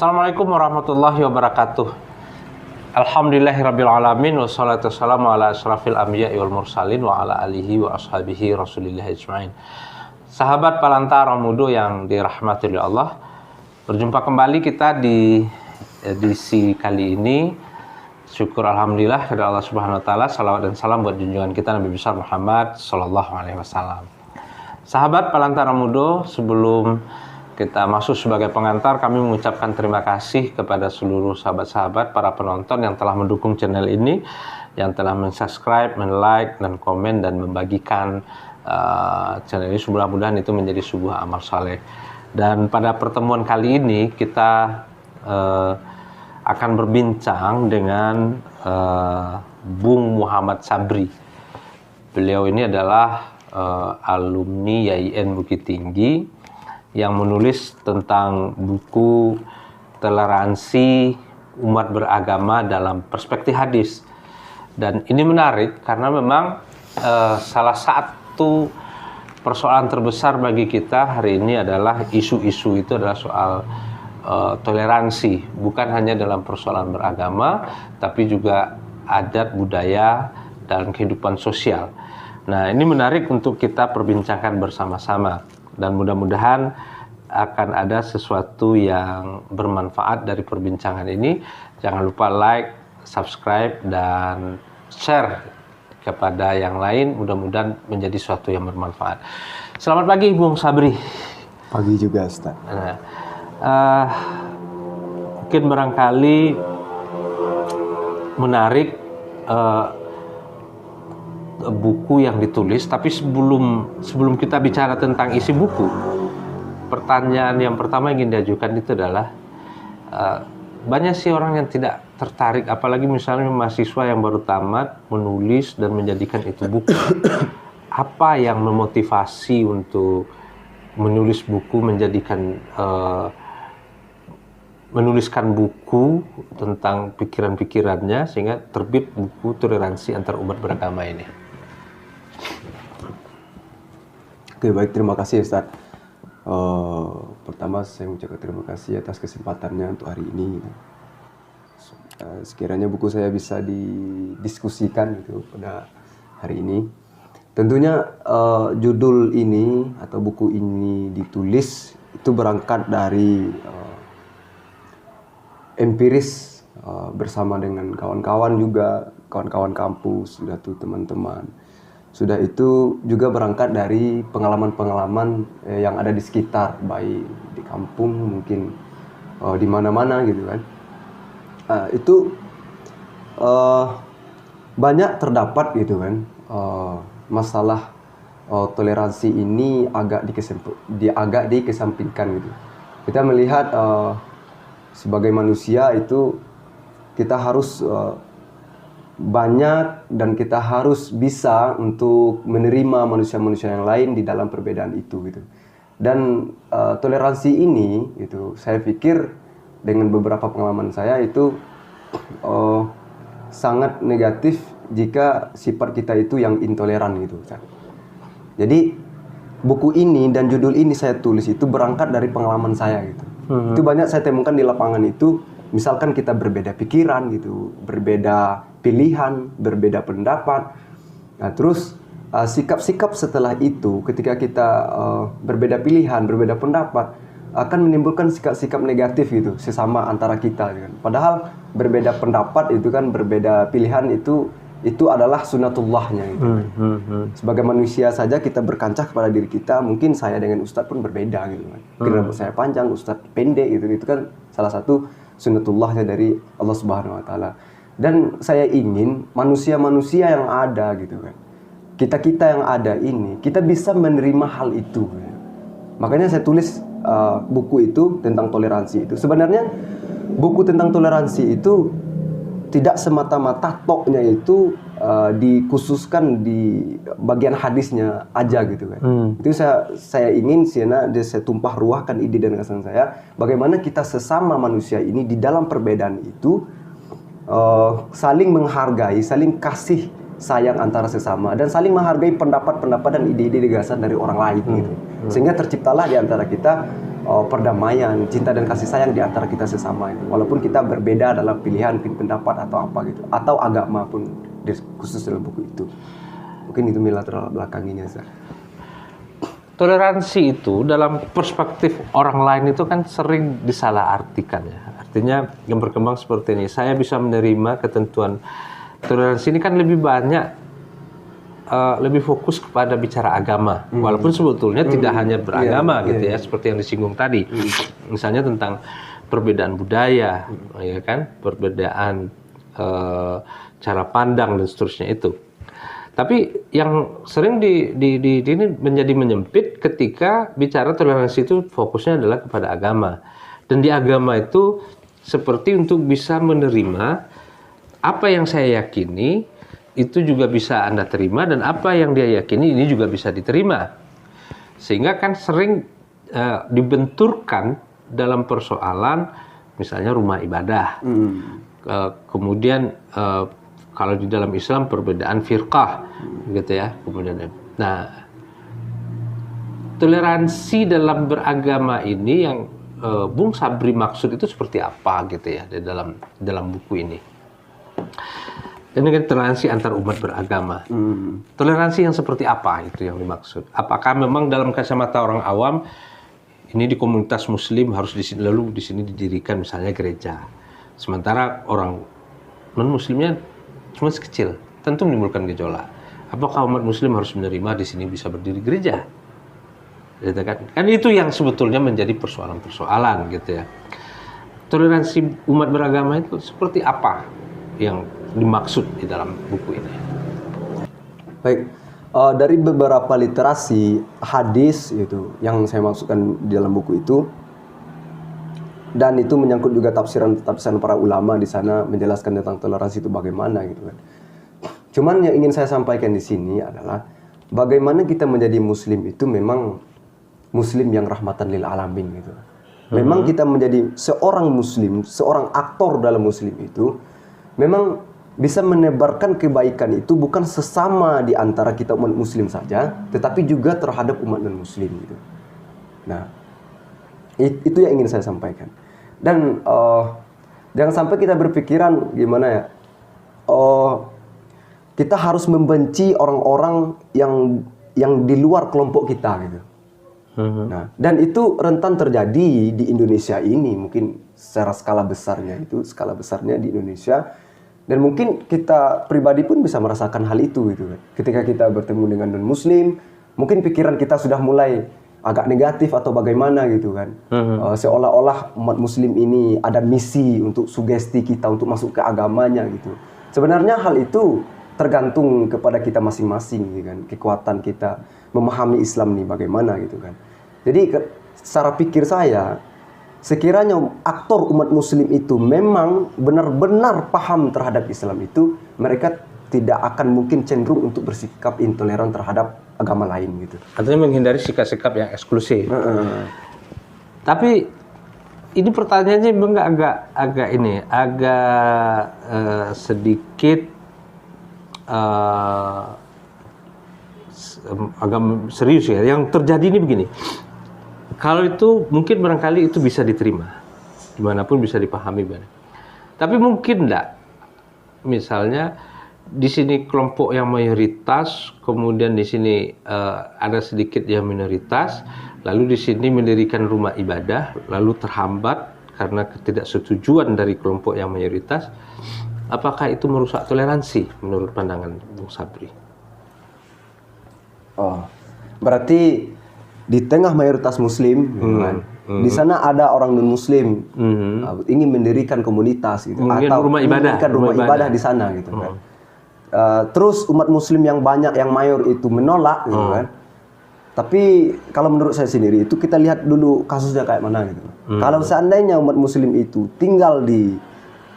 Assalamualaikum warahmatullahi wabarakatuh. Alhamdulillahirrabbilalamin. Wassalatu wassalamu ala asrafil anbiya'i wal mursalin wa ala alihi wa ashabihi rasulillah ajma'in. Sahabat Palantara Mudo yang dirahmati oleh Allah, berjumpa kembali kita di edisi kali ini. Syukur alhamdulillah kepada Allah Subhanahu wa taala, salawat dan salam buat junjungan kita Nabi besar Muhammad sallallahu alaihi wasallam. Sahabat Palantara Mudo, sebelum kita masuk sebagai pengantar, kami mengucapkan terima kasih kepada seluruh sahabat-sahabat, para penonton yang telah mendukung channel ini, yang telah men-subscribe, men-like, dan komen, dan membagikan channel ini. Mudah-mudahan itu menjadi sebuah amal saleh. Dan pada pertemuan kali ini kita akan berbincang dengan Bung Muhammad Sabri. Beliau ini adalah alumni YIN Bukit Tinggi yang menulis tentang buku Toleransi Umat Beragama dalam Perspektif Hadis. Dan ini menarik karena memang salah satu persoalan terbesar bagi kita hari ini adalah isu-isu itu adalah soal toleransi, bukan hanya dalam persoalan beragama, tapi juga adat, budaya, dan kehidupan sosial. Nah, ini menarik untuk kita perbincangkan bersama-sama. Dan mudah-mudahan akan ada sesuatu yang bermanfaat dari perbincangan ini. Jangan lupa like, subscribe, dan share kepada yang lain. Mudah-mudahan menjadi sesuatu yang bermanfaat. Selamat pagi, Bung Sabri. Pagi juga, Ustaz. Nah, mungkin barangkali menarik buku yang ditulis, tapi sebelum kita bicara tentang isi buku, pertanyaan yang pertama yang ingin diajukan itu adalah banyak sih orang yang tidak tertarik, apalagi misalnya mahasiswa yang baru tamat menulis dan menjadikan itu buku. Apa yang memotivasi untuk menulis buku, menuliskan buku tentang pikiran-pikirannya sehingga terbit buku Toleransi Antar Umat Beragama ini? Oke, baik, terima kasih, Ustaz. Pertama saya mengucapkan terima kasih atas kesempatannya untuk hari ini. Sekiranya buku saya bisa didiskusikan gitu pada hari ini. Tentunya judul ini atau buku ini ditulis itu berangkat dari empiris bersama dengan kawan-kawan juga, kawan-kawan kampus, sudah tuh teman-teman. Sudah itu juga berangkat dari pengalaman-pengalaman yang ada di sekitar, baik di kampung mungkin di mana-mana gitu kan. Itu banyak terdapat gitu kan masalah toleransi ini agak dikesampingkan gitu. Kita melihat sebagai manusia itu kita harus banyak dan kita harus bisa untuk menerima manusia-manusia yang lain di dalam perbedaan itu gitu. Dan toleransi ini itu saya pikir dengan beberapa pengalaman saya itu sangat negatif jika sifat kita itu yang intoleran gitu. Jadi buku ini dan judul ini saya tulis itu berangkat dari pengalaman saya gitu. Itu banyak saya temukan di lapangan itu, misalkan kita berbeda pikiran gitu, berbeda pilihan, berbeda pendapat. Nah, terus sikap-sikap setelah itu ketika kita berbeda pilihan, berbeda pendapat akan menimbulkan sikap-sikap negatif gitu sesama antara kita gitu kan. Padahal berbeda pendapat itu kan, berbeda pilihan itu adalah sunatullahnya gitu. Sebagai manusia saja kita berkancah kepada diri kita, mungkin saya dengan Ustadz pun berbeda gitu kan. Rambut saya panjang, Ustadz pendek gitu. Itu kan salah satu sunatullahnya dari Allah Subhanahu wa taala. Dan saya ingin manusia-manusia yang ada gitu kan, kita-kita yang ada ini, kita bisa menerima hal itu gitu. Makanya saya tulis buku itu tentang toleransi itu. Sebenarnya buku tentang toleransi itu tidak semata-mata toknya itu dikhususkan di bagian hadisnya aja gitu kan. Itu saya ingin saya tumpah ruahkan ide dan gagasan saya, bagaimana kita sesama manusia ini di dalam perbedaan itu saling menghargai, saling kasih sayang antara sesama, dan saling menghargai pendapat-pendapat dan ide-ide gagasan dari orang lain gitu. Sehingga terciptalah di antara kita perdamaian, cinta dan kasih sayang di antara kita sesama itu. Walaupun kita berbeda dalam pilihan, pendapat atau apa gitu, atau agama pun khusus dalam buku itu. Mungkin itu latar belakangnya, Ustaz. Toleransi itu dalam perspektif orang lain itu kan sering disalahartikan ya. Artinya yang berkembang seperti ini, saya bisa menerima ketentuan toleransi ini kan lebih banyak lebih fokus kepada bicara agama, walaupun sebetulnya tidak hanya beragama gitu ya, seperti yang disinggung tadi, misalnya tentang perbedaan budaya, ya kan, perbedaan cara pandang dan seterusnya itu. Tapi yang sering ini menjadi menyempit ketika bicara toleransi itu fokusnya adalah kepada agama, dan di agama itu seperti untuk bisa menerima apa yang saya yakini itu juga bisa Anda terima, dan apa yang dia yakini ini juga bisa diterima. Sehingga kan sering dibenturkan dalam persoalan misalnya rumah ibadah. Kemudian kalau di dalam Islam perbedaan firqah gitu ya. Kemudian toleransi dalam beragama ini yang Bung Sabri maksud itu seperti apa gitu ya di dalam buku ini. Ini kan toleransi antar umat beragama. Toleransi yang seperti apa itu yang dimaksud? Apakah memang dalam kacamata orang awam ini di komunitas Muslim harus di sini, lalu di sini didirikan misalnya gereja, sementara orang non Muslimnya cuma sekecil, tentu menimbulkan gejolak. Apakah umat Muslim harus menerima di sini bisa berdiri gereja? Gitu kan? Kan itu yang sebetulnya menjadi persoalan-persoalan gitu ya. Toleransi umat beragama itu seperti apa yang dimaksud di dalam buku ini? Baik, dari beberapa literasi hadis itu yang saya maksudkan di dalam buku itu, dan itu menyangkut juga tafsiran para ulama di sana menjelaskan tentang toleransi itu bagaimana gitu kan. Cuman yang ingin saya sampaikan di sini adalah bagaimana kita menjadi Muslim itu memang Muslim yang rahmatan lil alamin gitu. Memang kita menjadi seorang Muslim, seorang aktor dalam Muslim itu memang bisa menebarkan kebaikan itu bukan sesama di antara kita umat Muslim saja, tetapi juga terhadap umat non-Muslim gitu. Nah, itu yang ingin saya sampaikan. Dan jangan sampai kita berpikiran gimana ya, kita harus membenci orang-orang yang di luar kelompok kita gitu. Nah, dan itu rentan terjadi di Indonesia ini, mungkin secara skala besarnya di Indonesia. Dan mungkin kita pribadi pun bisa merasakan hal itu gitu kan. Ketika kita bertemu dengan non-Muslim, mungkin pikiran kita sudah mulai agak negatif atau bagaimana gitu kan. Seolah-olah umat Muslim ini ada misi untuk sugesti kita untuk masuk ke agamanya gitu. Sebenarnya hal itu tergantung kepada kita masing-masing gitu kan. Kekuatan kita memahami Islam ini bagaimana gitu kan. Jadi secara pikir saya, sekiranya aktor umat Muslim itu memang benar-benar paham terhadap Islam itu, mereka tidak akan mungkin cenderung untuk bersikap intoleran terhadap agama lain gitu. Artinya menghindari sikap-sikap yang eksklusif. Tapi ini pertanyaannya memang agak sedikit agak serius ya. Yang terjadi ini begini. Kalau itu mungkin barangkali itu bisa diterima, dimanapun bisa dipahami banget. Tapi mungkin enggak, misalnya di sini kelompok yang mayoritas, kemudian di sini ada sedikit yang minoritas, lalu di sini mendirikan rumah ibadah, lalu terhambat karena ketidaksetujuan dari kelompok yang mayoritas. Apakah itu merusak toleransi menurut pandangan Bung Sabri? Oh, berarti di tengah mayoritas Muslim, di sana ada orang non Muslim ingin mendirikan komunitas gitu, atau rumah ibadah di sana gitu kan. Terus umat Muslim yang banyak, yang mayor itu menolak gitu kan. Tapi kalau menurut saya sendiri itu kita lihat dulu kasusnya kayak mana gitu. Kalau seandainya umat Muslim itu tinggal di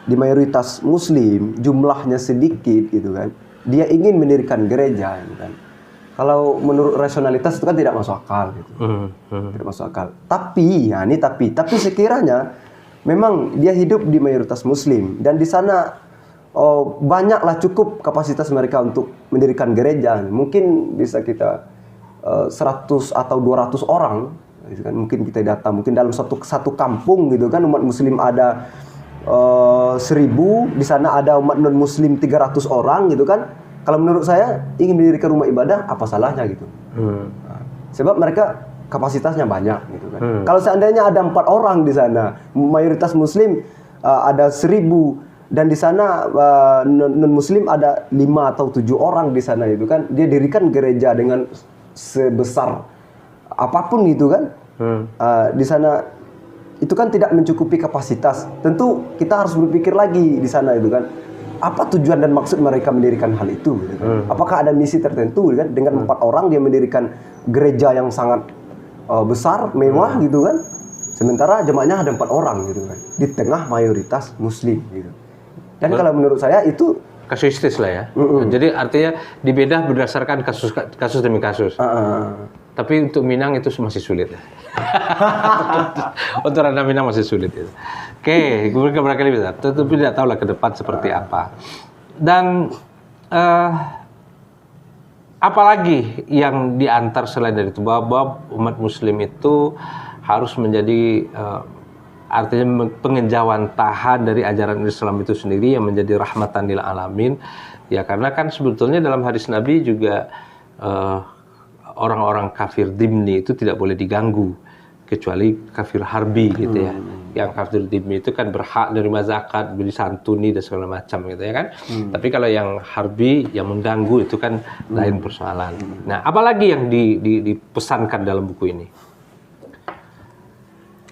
mayoritas Muslim, jumlahnya sedikit gitu kan, dia ingin mendirikan gereja gitu kan. Kalau menurut rasionalitas itu kan tidak masuk akal gitu. Tidak masuk akal. Tapi sekiranya memang dia hidup di mayoritas Muslim dan di sana banyaklah cukup kapasitas mereka untuk mendirikan gereja. Mungkin bisa kita 100 atau 200 orang gitu kan. Mungkin kita data, mungkin dalam satu kampung gitu kan, umat muslim ada 1000, di sana ada umat non muslim 300 orang gitu kan. Kalau menurut saya ingin mendirikan rumah ibadah, apa salahnya gitu. Nah, sebab mereka kapasitasnya banyak gitu kan. Kalau seandainya ada 4 orang di sana, mayoritas muslim ada 1000, dan di sana non muslim ada 5 atau 7 orang di sana itu kan, dia dirikan gereja dengan sebesar apapun gitu kan. Di sana itu kan tidak mencukupi kapasitas. Tentu kita harus berpikir lagi di sana itu kan, apa tujuan dan maksud mereka mendirikan hal itu gitu kan? Apakah ada misi tertentu gitu kan? Dengan 4 orang dia mendirikan gereja yang sangat besar, mewah gitu kan. Sementara jemaahnya ada 4 orang gitu kan, di tengah mayoritas muslim gitu. Dan kalau menurut saya itu kasuistis lah ya. Jadi artinya dibedah berdasarkan kasus demi kasus. Tapi untuk Minang itu masih sulit ya. Untuk Ranah Minang masih sulit ya. Oke, berkali-kali bisa. Tetapi tidak tahu lah ke depan seperti apa. Dan apalagi yang diantar selain dari itu, bahwa umat muslim itu harus menjadi artinya pengenjauan tahan dari ajaran Islam itu sendiri yang menjadi rahmatan lil alamin. Ya karena kan sebetulnya dalam hadis Nabi juga orang-orang kafir dhimmi itu tidak boleh diganggu kecuali kafir harbi gitu ya. Yang kafir dhimmi itu kan berhak menerima zakat, disantuni dan segala macam gitu ya kan. Tapi kalau yang harbi yang mengganggu itu kan lain persoalan. Nah, apalagi yang dipesankan dalam buku ini?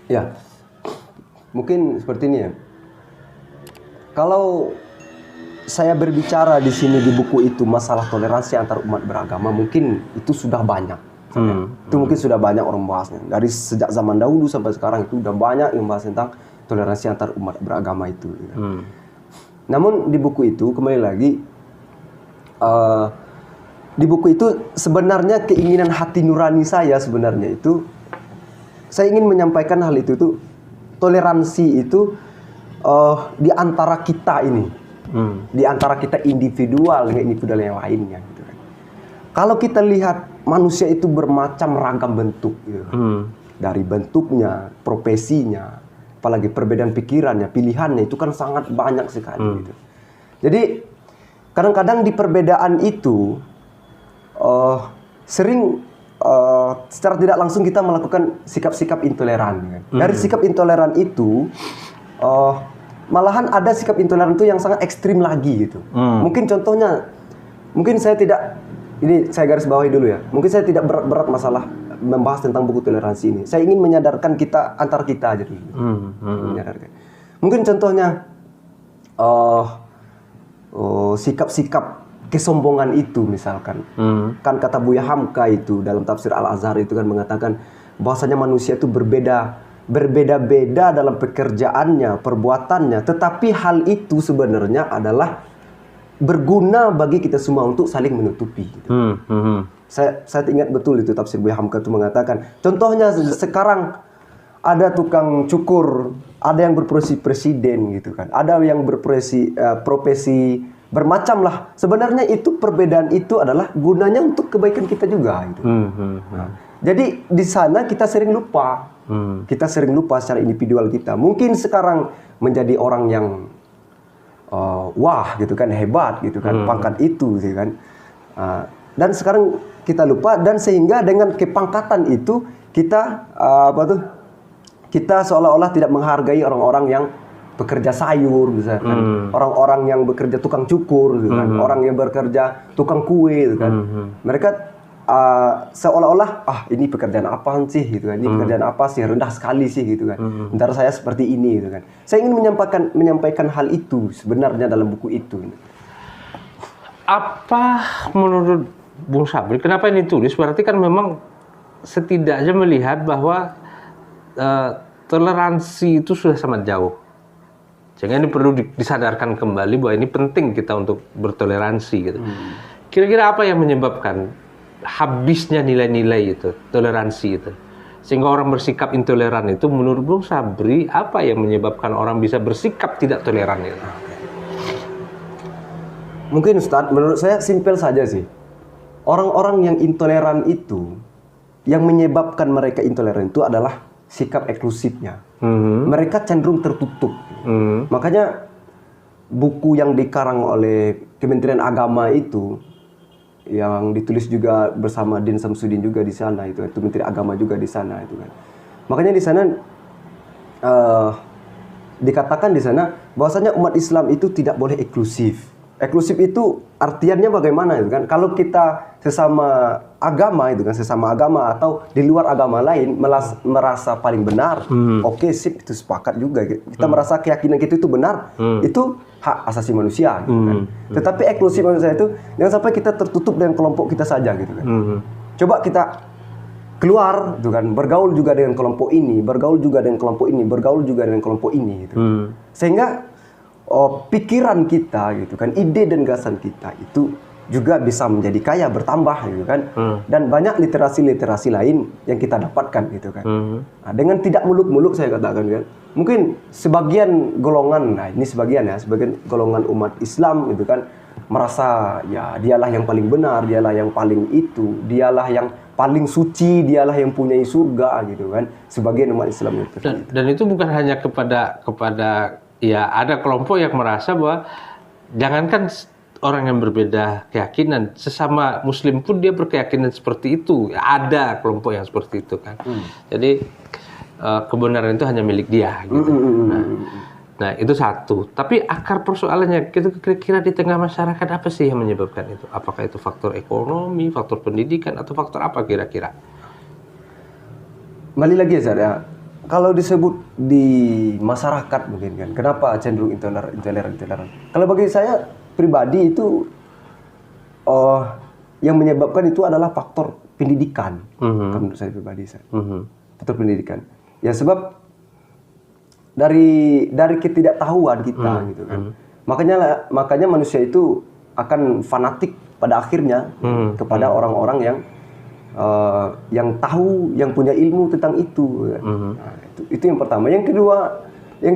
Ya, mungkin seperti ini ya. Kalau saya berbicara di sini di buku itu masalah toleransi antar umat beragama, mungkin itu sudah banyak. Itu mungkin sudah banyak orang bahasnya. Dari sejak zaman dahulu sampai sekarang itu udah banyak yang bahas tentang toleransi antar umat beragama itu. Namun di buku itu kembali lagi, di buku itu sebenarnya keinginan hati nurani saya sebenarnya itu, saya ingin menyampaikan hal itu tuh, toleransi itu di antara kita ini, di antara kita individual dengan individual yang lainnya. Gitu kan. Kalau kita lihat manusia itu bermacam ragam bentuk, gitu. Dari bentuknya, profesinya, apalagi perbedaan pikirannya, pilihannya itu kan sangat banyak sekali. Gitu. Jadi kadang-kadang di perbedaan itu sering secara tidak langsung kita melakukan sikap-sikap intoleran. Kan? Dari sikap intoleran itu, malahan ada sikap intoleran itu yang sangat ekstrim lagi gitu. Mungkin contohnya, mungkin saya tidak, ini saya garis bawahi dulu ya. Mungkin saya tidak berat-berat masalah membahas tentang buku toleransi ini. Saya ingin menyadarkan kita antar kita aja dulu. Menyadarkan. Mungkin contohnya sikap-sikap kesombongan itu misalkan. Kan kata Buya Hamka itu dalam tafsir Al-Azhar itu kan mengatakan bahwasanya manusia itu berbeda-beda dalam pekerjaannya, perbuatannya, tetapi hal itu sebenarnya adalah berguna bagi kita semua untuk saling menutupi. Gitu. Saya ingat betul itu tafsir Buya Hamka itu mengatakan, contohnya sekarang ada tukang cukur, ada yang berprofesi presiden gitu kan, ada yang berprofesi bermacam lah. Sebenarnya itu perbedaan itu adalah gunanya untuk kebaikan kita juga. Gitu. Nah, jadi di sana kita sering lupa, kita sering lupa secara individual kita. Mungkin sekarang menjadi orang yang wah gitu kan, hebat gitu kan, pangkat itu gitu kan. Dan sekarang kita lupa, dan sehingga dengan kepangkatan itu kita kita seolah-olah tidak menghargai orang-orang yang bekerja sayur misalkan, orang-orang yang bekerja tukang cukur gitu kan, orang yang bekerja tukang kue gitu kan. Mereka seolah-olah ini pekerjaan apaan sih gitu kan, ini pekerjaan apa sih, rendah sekali sih gitu kan. Sementara saya seperti ini gitu kan. Saya ingin menyampaikan hal itu sebenarnya dalam buku itu. Apa menurut Bung Sabri, kenapa ini tulis? Berarti kan memang setidaknya melihat bahwa toleransi itu sudah sangat jauh. Sehingga ini perlu disadarkan kembali bahwa ini penting kita untuk bertoleransi gitu. Kira-kira apa yang menyebabkan habisnya nilai-nilai itu, toleransi itu, sehingga orang bersikap intoleran itu? Menurut Bung Sabri, apa yang menyebabkan orang bisa bersikap tidak toleran itu? Mungkin Ustadz, menurut saya simpel saja sih. Orang-orang yang intoleran itu yang menyebabkan mereka intoleran itu adalah sikap eksklusifnya. Mereka cenderung tertutup. Makanya buku yang dikarang oleh Kementerian Agama itu, yang ditulis juga bersama Din Samsudin juga di sana, itu Menteri Agama juga di sana itu kan. Makanya di sana dikatakan di sana bahwasanya umat Islam itu tidak boleh eksklusif. Eksklusif itu artiannya bagaimana itu kan? Kalau kita sesama agama itu kan, sesama agama atau di luar agama lain merasa paling benar, oke, sip, itu sepakat juga. Kita merasa keyakinan kita itu benar, itu hak asasi manusia gitu kan. Tetapi eksklusif manusia itu jangan sampai kita tertutup dengan kelompok kita saja gitu kan. Coba kita keluar gitu kan, bergaul juga dengan kelompok ini, bergaul juga dengan kelompok ini, bergaul juga dengan kelompok ini gitu. Sehingga pikiran kita gitu kan, ide dan gagasan kita itu juga bisa menjadi kaya, bertambah gitu kan. Dan banyak literasi-literasi lain yang kita dapatkan gitu kan. Nah, dengan tidak muluk-muluk saya katakan kan, mungkin sebagian golongan, nah ini sebagian golongan umat Islam gitu kan, merasa ya dialah yang paling benar, dialah yang paling itu, dialah yang paling suci, dialah yang punya surga gitu kan. Sebagian umat Islam itu. Dan itu bukan hanya kepada ya ada kelompok yang merasa bahwa jangankan orang yang berbeda keyakinan, sesama Muslim pun dia berkeyakinan seperti itu. Ada kelompok yang seperti itu kan. Jadi kebenaran itu hanya milik dia. Gitu. Nah itu satu. Tapi akar persoalannya kira-kira di tengah masyarakat apa sih yang menyebabkan itu? Apakah itu faktor ekonomi, faktor pendidikan, atau faktor apa kira-kira? Kembali lagi ya, Zar, ya. Kalau disebut di masyarakat mungkin kan, kenapa cenderung intoleran? Kalau bagi saya pribadi itu, yang menyebabkan itu adalah faktor pendidikan. Menurut saya pribadi, faktor pendidikan. Ya sebab dari ketidaktahuan kita gitu kan. Makanya manusia itu akan fanatik pada akhirnya kepada orang-orang yang tahu, yang punya ilmu tentang itu. Nah, itu yang pertama. Yang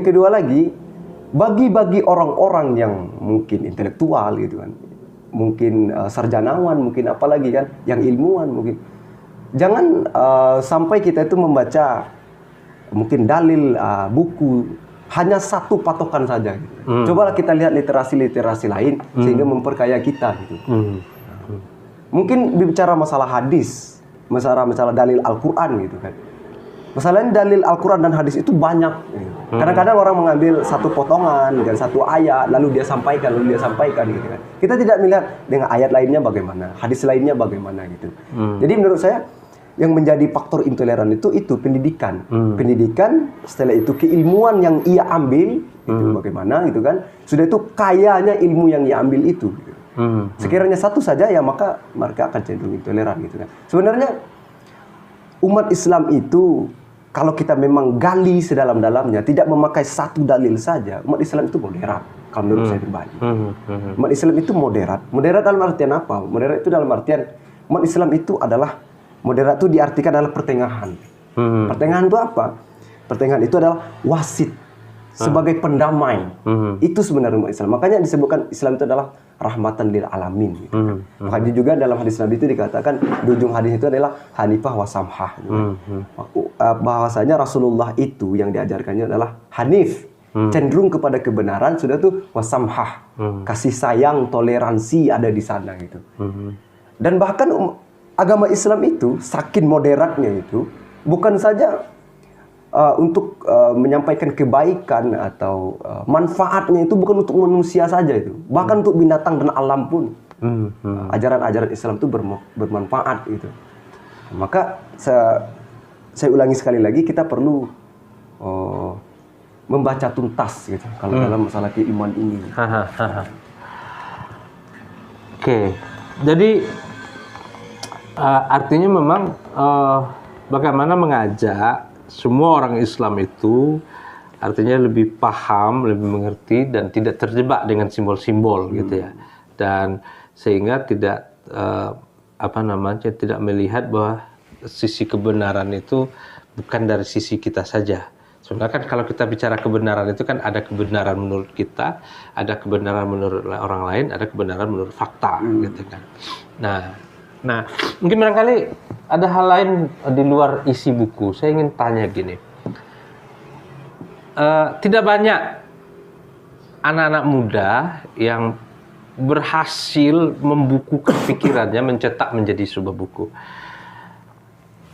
kedua lagi, bagi orang-orang yang mungkin intelektual gitu kan, mungkin sarjanawan, mungkin apalagi kan, yang ilmuwan mungkin, jangan sampai kita itu membaca mungkin dalil buku hanya satu patokan saja gitu. Cobalah kita lihat literasi lain sehingga memperkaya kita gitu. Mungkin bicara masalah hadis, masalah dalil Al-Quran gitu kan. Masalahnya dalil Al-Quran dan hadis itu banyak. Gitu. Kadang-kadang orang mengambil satu potongan dan satu ayat lalu dia sampaikan gitu kan. Kita tidak melihat dengan ayat lainnya bagaimana, hadis lainnya bagaimana gitu. Jadi menurut saya yang menjadi faktor intoleran itu pendidikan. Pendidikan, setelah itu keilmuan yang ia ambil itu bagaimana gitu kan. Sudah itu kayanya ilmu yang ia ambil itu gitu. Sekiranya satu saja ya maka mereka akan cenderung intoleran gitu kan. Sebenarnya umat Islam itu kalau kita memang gali sedalam-dalamnya, tidak memakai satu dalil saja, umat Islam itu moderat kalau menurut saya pribadi. Umat Islam itu moderat. Moderat dalam artian apa? Moderat itu dalam artian umat Islam itu adalah moderat, itu diartikan adalah pertengahan. Pertengahan itu apa? Pertengahan itu adalah wasit sebagai pendamai. Itu sebenarnya umat Islam. Makanya disebutkan Islam itu adalah rahmatan lil alamin. Gitu. Makanya juga dalam hadis Nabi itu dikatakan di ujung hadis itu adalah hanifah wa samhah. Gitu. Bahwasanya Rasulullah itu yang diajarkannya adalah hanif, cenderung kepada kebenaran, sudah tuh wasamhah, kasih sayang, toleransi ada di sana gitu. Dan bahkan agama Islam itu saking moderatnya itu bukan saja untuk menyampaikan kebaikan atau manfaatnya itu bukan untuk manusia saja itu, bahkan untuk binatang dan alam pun ajaran-ajaran Islam itu bermanfaat gitu. Maka saya ulangi sekali lagi, kita perlu membaca tuntas gitu kalau dalam masalah keiman ini. Oke, jadi artinya memang bagaimana mengajak semua orang Islam itu artinya lebih paham, lebih mengerti dan tidak terjebak dengan simbol-simbol gitu ya. Dan sehingga tidak tidak melihat bahwa sisi kebenaran itu bukan dari sisi kita saja. Sebenarnya kan kalau kita bicara kebenaran itu kan ada kebenaran menurut kita, ada kebenaran menurut orang lain, ada kebenaran menurut fakta gitu kan. Nah, Nah, mungkin barangkali ada hal lain di luar isi buku. Saya ingin tanya gini. Tidak banyak anak-anak muda yang berhasil membukukan pikirannya, mencetak menjadi sebuah buku.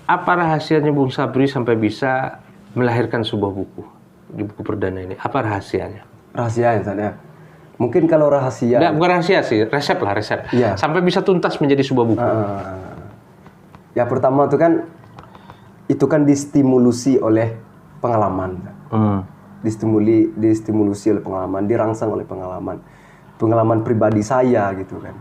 Apa rahasianya Bung Sabri sampai bisa melahirkan sebuah buku di buku perdana ini? Apa rahasianya? Rahasianya saya. Mungkin kalau rahasia. Nggak, bukan rahasia sih, resep lah, resep. Iya. Sampai bisa tuntas menjadi sebuah buku. Ya pertama itu kan distimulusi oleh pengalaman. Distimulusi oleh pengalaman, dirangsang oleh pengalaman pribadi saya gitu kan.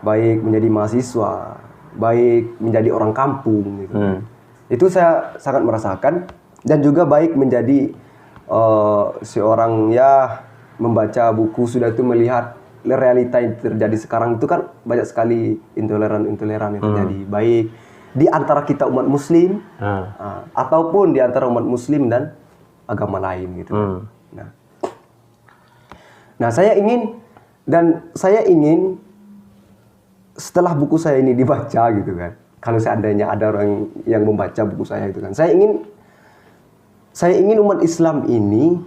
Baik menjadi mahasiswa, baik menjadi orang kampung gitu. Itu saya sangat merasakan, dan juga baik menjadi seorang ya membaca buku sudah itu melihat realita yang terjadi sekarang itu kan banyak sekali intoleran yang terjadi, baik di antara kita umat Muslim ataupun di antara umat Muslim dan agama lain gitu. Nah, saya ingin setelah buku saya ini dibaca gitu kan, kalau seandainya ada orang yang membaca buku saya itu kan, saya ingin umat Islam ini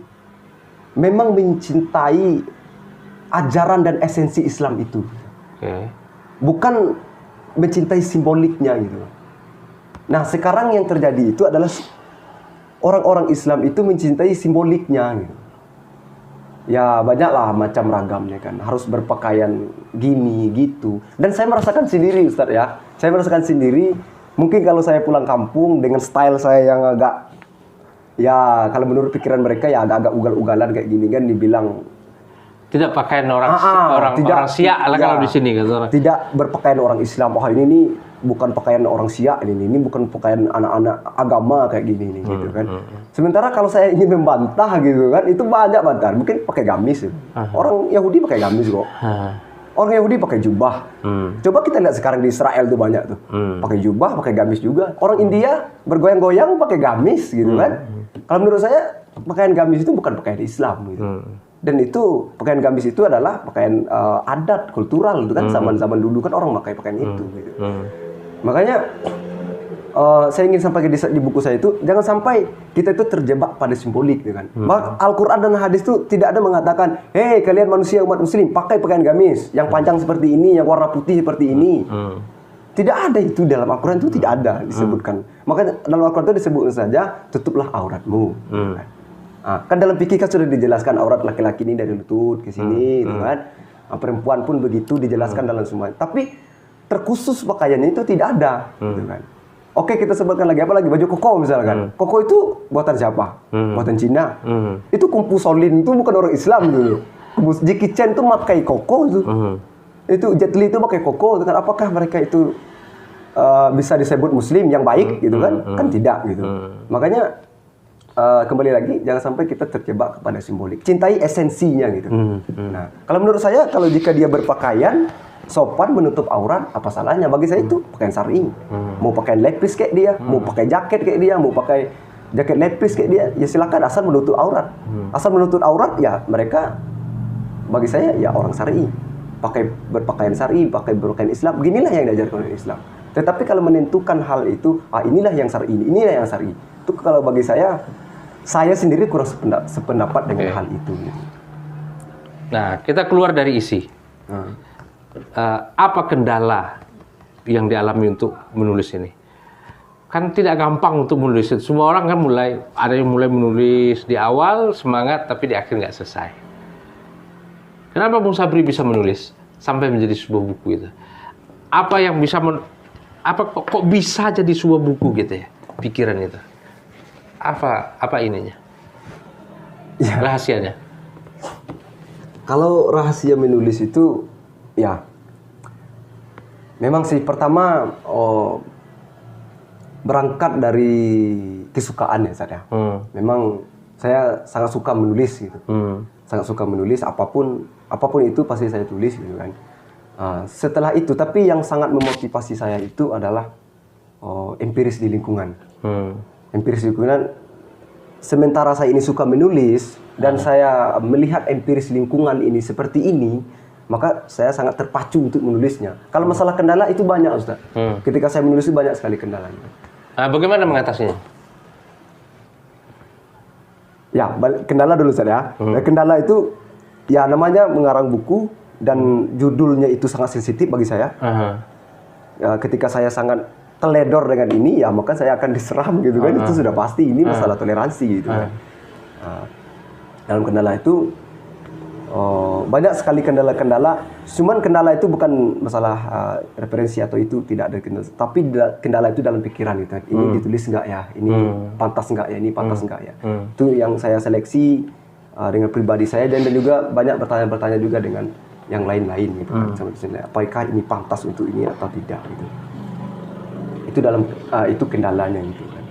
memang mencintai ajaran dan esensi Islam itu. Bukan mencintai simboliknya gitu. Nah, sekarang yang terjadi itu adalah orang-orang Islam itu mencintai simboliknya gitu. Ya banyaklah macam ragamnya kan, harus berpakaian gini gitu. Dan saya merasakan sendiri Ustadz ya. Saya merasakan sendiri, mungkin kalau saya pulang kampung dengan style saya yang agak, ya kalau menurut pikiran mereka ya agak-agak ugal-ugalan kayak gini kan, dibilang tidak pakaian orang Syiah lah kalau di sini kan. Tidak berpakaian orang Islam. Oh ini nih bukan pakaian orang Syiah, ini bukan pakaian anak-anak agama kayak gini nih gitu kan. Sementara kalau saya ingin membantah gitu kan, itu banyak bantahan. Mungkin pakai gamis. Orang Yahudi pakai gamis kok. Orang Yahudi pakai jubah. Coba kita lihat sekarang di Israel tuh banyak tuh. Pakai jubah, pakai gamis juga. Orang India bergoyang-goyang pakai gamis gitu kan. Kalau menurut saya pakaian gamis itu bukan pakaian Islam gitu. Dan itu pakaian gamis itu adalah pakaian adat kultural itu kan, zaman-zaman dulu kan orang pakai pakaian itu gitu. Makanya saya ingin sampaikan di buku saya itu, jangan sampai kita itu terjebak pada simbolik gitu kan. Al-Qur'an dan hadis itu tidak ada mengatakan, "Hei kalian manusia umat muslim, pakai pakaian gamis yang panjang seperti ini, yang warna putih seperti ini." Tidak ada itu dalam Al-Qur'an, itu tidak ada disebutkan. Makanya dalam Al-Qur'an itu disebutkan saja, tutuplah auratmu. Kan dalam fikih kan sudah dijelaskan aurat laki-laki ini dari lutut ke sini, gitu kan. Perempuan pun begitu dijelaskan dalam semua. Tapi terkhusus pakaiannya itu tidak ada, gitu kan. Oke, kita sebutkan lagi apa lagi, baju koko misalkan. Koko itu buatan siapa? Buatan Cina. Itu Kung Fu Shaolin itu bukan orang Islam dulu. Jackie Chan itu pakai koko itu. Itu Jet Li itu pakai koko, kan apakah mereka itu bisa disebut muslim yang baik gitu kan? Kan tidak gitu. Makanya kembali lagi, jangan sampai kita terjebak kepada simbolik. Cintai esensinya gitu. Nah, kalau menurut saya, kalau jika dia berpakaian sopan menutup aurat, apa salahnya? Bagi saya itu pakaian syar'i. Mau pakai lepis kayak dia, mau pakai jaket kayak dia, mau pakai jaket lepis kayak dia, ya silakan asal menutup aurat. Asal menutup aurat ya mereka, bagi saya ya orang syar'i. Berpakaian syar'i, pakai berpakaian Islam. Beginilah yang diajarkan oleh Islam. Tetapi kalau menentukan hal itu, inilah yang syar'i, inilah yang syar'i. Itu kalau bagi saya sendiri kurang sependapat dengan hal itu. Nah, kita keluar dari isi. Apa kendala yang dialami untuk menulis ini? Kan tidak gampang untuk menulis itu. Semua orang kan ada yang mulai menulis di awal semangat, tapi di akhir nggak selesai. Kenapa Bung Sabri bisa menulis sampai menjadi sebuah buku itu? Apa yang bisa kok bisa jadi sebuah buku gitu ya? Pikiran itu. Apa ininya? Ya. Rahasianya? Kalau rahasia menulis itu, ya memang sih pertama berangkat dari kesukaan ya saya. Memang saya sangat suka menulis gitu. Sangat suka menulis, apapun itu pasti saya tulis gitu kan. Setelah itu, tapi yang sangat memotivasi saya itu adalah empiris di lingkungan. Empiris lingkungan, sementara saya ini suka menulis dan saya melihat empiris lingkungan ini seperti ini, maka saya sangat terpacu untuk menulisnya. Kalau masalah kendala itu banyak, Ustaz. Ketika saya menulis itu banyak sekali kendalanya. Bagaimana mengatasinya? Ya, kendala dulu Ustaz ya. Kendala itu ya namanya mengarang buku dan judulnya itu sangat sensitif bagi saya. Ketika saya sangat teledor dengan ini, ya maka saya akan diserang gitu kan. Itu sudah pasti, ini masalah toleransi gitu kan. Dalam kendala itu banyak sekali kendala-kendala. Cuman kendala itu bukan masalah referensi atau itu tidak ada kendala, tapi kendala itu dalam pikiran gitu. Ini ditulis nggak ya? Ini pantas nggak ya? Ini pantas nggak ya? Itu yang saya seleksi dengan pribadi saya, dan juga banyak bertanya-bertanya juga dengan yang lain-lain gitu kan. Misalnya, apakah ini pantas untuk ini atau tidak gitu. Itu itu kendalanya gitu kan.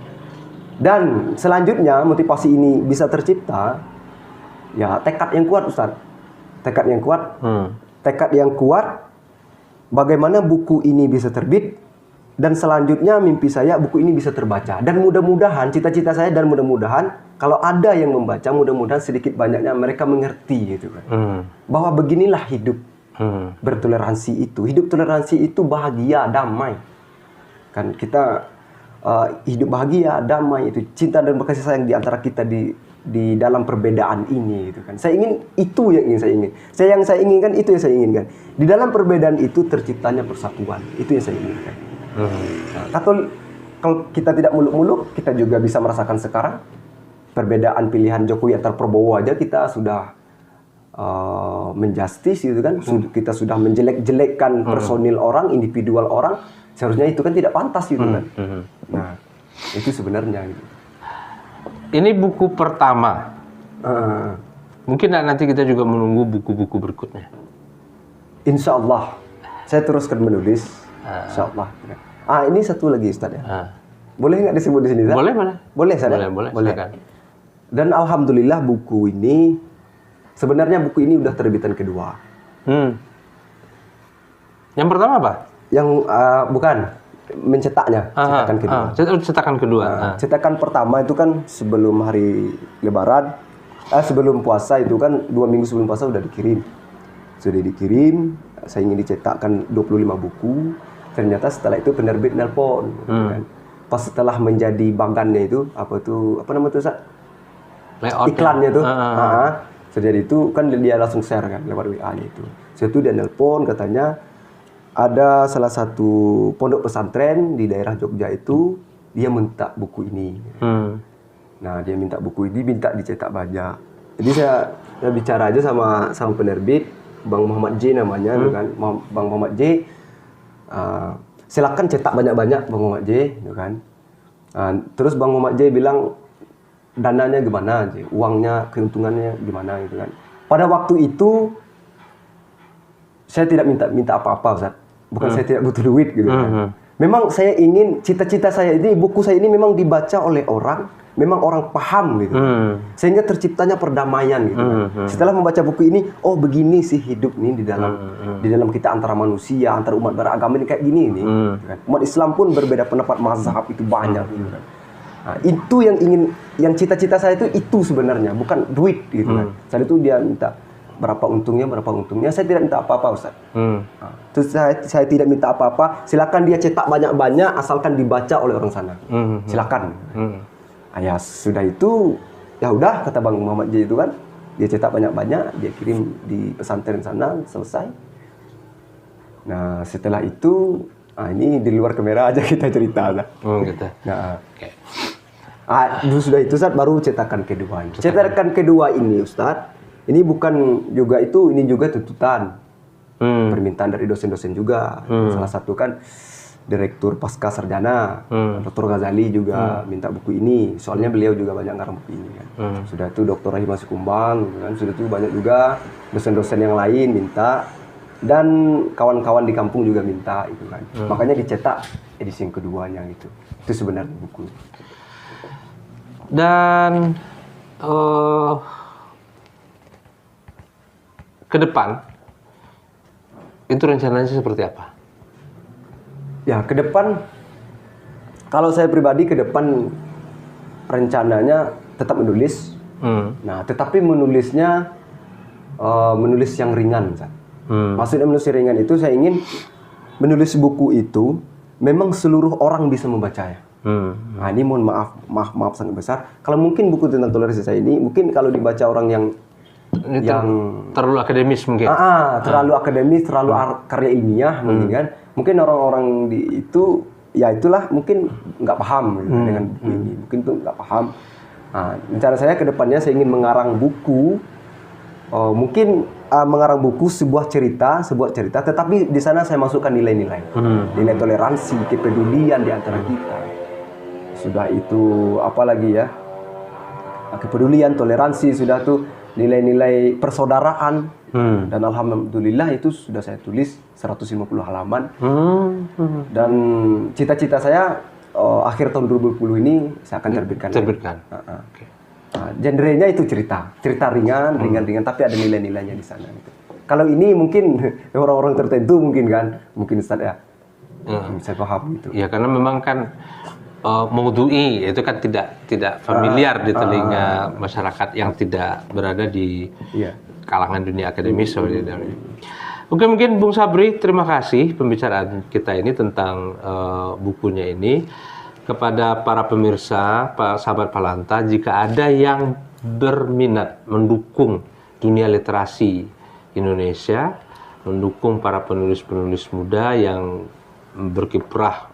Dan selanjutnya motivasi ini bisa tercipta ya tekad yang kuat, Ustaz. Tekad yang kuat. Tekad yang kuat bagaimana buku ini bisa terbit, dan selanjutnya mimpi saya buku ini bisa terbaca. Dan mudah-mudahan cita-cita saya, dan mudah-mudahan kalau ada yang membaca, mudah-mudahan sedikit banyaknya mereka mengerti gitu kan. Bahwa beginilah hidup bertoleransi itu. Hidup toleransi itu bahagia, damai. Kan kita hidup bahagia, damai, itu cinta dan kasih sayang di antara kita di dalam perbedaan ini gitu kan. Saya ingin itu yang ingin saya ingin. Yang saya inginkan itu yang saya inginkan. Di dalam perbedaan itu terciptanya persatuan. Itu yang saya inginkan. Nah, kalau kita tidak muluk-muluk, kita juga bisa merasakan sekarang perbedaan pilihan Jokowi antar Prabowo aja kita sudah menjustis gitu kan. Kita sudah menjelek-jelekkan personil orang, individual orang. Seharusnya itu kan tidak pantas gitu kan. Nah, itu sebenarnya gitu. Ini buku pertama. Mungkin nanti kita juga menunggu buku-buku berikutnya. Insya Allah. Saya teruskan menulis. Insya Allah. Ini satu lagi Ustaz ya. Boleh nggak disebut di sini, Ustaz? Boleh, mana? Boleh, Ustaz? Boleh. Dan alhamdulillah buku ini, sebenarnya buku ini udah terbitan kedua. Yang pertama apa? Yang bukan. Mencetaknya, cetakan kedua. Cetakan kedua. Cetakan pertama itu kan sebelum hari Lebaran, sebelum puasa itu kan 2 minggu sebelum puasa sudah dikirim. Saya ingin dicetakkan 25 buku. Ternyata setelah itu penerbit nelpon. Kan. Pas setelah menjadi banggannya itu, apa nama itu, Ustaz? Iklannya itu. Jadi itu kan dia langsung share kan lewat WA-nya itu. Setelah itu dia nelpon, katanya ada salah satu pondok pesantren di daerah Jogja itu, dia minta buku ini. Nah, dia minta buku ini, minta dicetak banyak. Jadi saya bicara aja sama penerbit, Bang Muhammad J namanya, kan? Bang Muhammad J, silakan cetak banyak-banyak, Bang Muhammad J, kan? Terus Bang Muhammad J bilang, dananya gimana, J? Uangnya, keuntungannya gimana, gitu kan? Pada waktu itu saya tidak minta apa-apa, Ustaz. Bukan saya tidak butuh duit gitu kan. Memang saya ingin, cita-cita saya ini, buku saya ini memang dibaca oleh orang, memang orang paham gitu. Sehingga terciptanya perdamaian gitu kan. Setelah membaca buku ini, oh begini sih hidup nih di dalam kita antara manusia, antara umat beragama ini kayak gini nih. Gitu kan. Umat Islam pun berbeda pendapat mazhab itu banyak gitu kan. Nah, itu yang cita-cita saya itu sebenarnya, bukan duit gitu kan. Saat itu dia minta berapa untungnya, saya tidak minta apa-apa, Ustaz. Terus saya tidak minta apa-apa, silakan dia cetak banyak-banyak asalkan dibaca oleh orang sana. Silakan. Ya sudah itu, ya udah kata Bang Muhammad J itu kan, dia cetak banyak-banyak, dia kirim di pesantren sana, selesai. Nah, setelah itu, ini di luar kamera aja kita cerita lah. Gitu. Nah, sudah itu, Ustaz, baru cetakan kedua. Cetakan kedua ini, Ustaz, ini bukan juga itu, ini juga tuntutan. Permintaan dari dosen-dosen juga. Salah satu kan Direktur Pasca Sarjana, Dr. Ghazali juga minta buku ini. Soalnya beliau juga banyak ngarang buku ini kan. Sudah itu Dr. Rahimah Sikumbang, kan. Sudah itu banyak juga dosen-dosen yang lain minta. Dan kawan-kawan di kampung juga minta itu kan. Makanya dicetak edisi yang keduanya gitu. Itu sebenarnya buku. Dan ke depan itu rencananya seperti apa? Ya, ke depan kalau saya pribadi ke depan rencananya tetap menulis. Nah, tetapi menulisnya menulis yang ringan, Ustaz. Maksudnya menulis ringan itu saya ingin menulis buku itu memang seluruh orang bisa membacanya. Nah, ini mohon maaf sangat besar. Kalau mungkin buku tentang toleransi saya ini, mungkin kalau dibaca orang yang terlalu akademis mungkin. Terlalu akademis, terlalu karya ilmiah mungkin kan. Mungkin orang-orang itu ya itulah mungkin nggak paham gitu, dengan buku ini. Mungkin tuh nggak paham. Nah, rencana saya ke depannya saya ingin mengarang buku, mengarang buku sebuah cerita, tetapi di sana saya masukkan nilai-nilai, nilai toleransi, kepedulian di antara kita. Sudah itu apalagi ya, kepedulian, toleransi, sudah tuh nilai-nilai persaudaraan, dan alhamdulillah itu sudah saya tulis 150 halaman. Dan cita-cita saya akhir tahun 2020 ini saya akan terbitkan. Okay. Nah, genrenya itu cerita ringan, tapi ada nilai-nilainya di sana. Gitu. Kalau ini mungkin orang-orang tertentu mungkin Ustaz ya, saya paham gitu. Ya karena memang kan maudhu'i itu kan tidak familiar di telinga masyarakat yang tidak berada di kalangan dunia akademis. Oke, mungkin Bung Sabri, terima kasih pembicaraan kita ini tentang bukunya ini. Kepada para pemirsa, sahabat Palanta, jika ada yang berminat mendukung dunia literasi Indonesia, mendukung para penulis-penulis muda yang berkiprah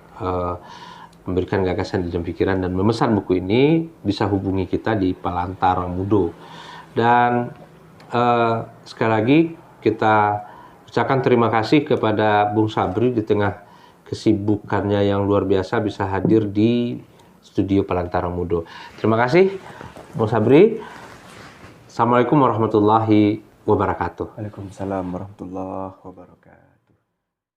memberikan gagasan dan pikiran dan memesan buku ini, bisa hubungi kita di Palanta Ramudo. Dan sekali lagi kita ucapkan terima kasih kepada Bung Sabri di tengah kesibukannya yang luar biasa bisa hadir di studio Palanta Ramudo. Terima kasih Bung Sabri. Assalamualaikum warahmatullahi wabarakatuh. Waalaikumsalam warahmatullahi wabarakatuh.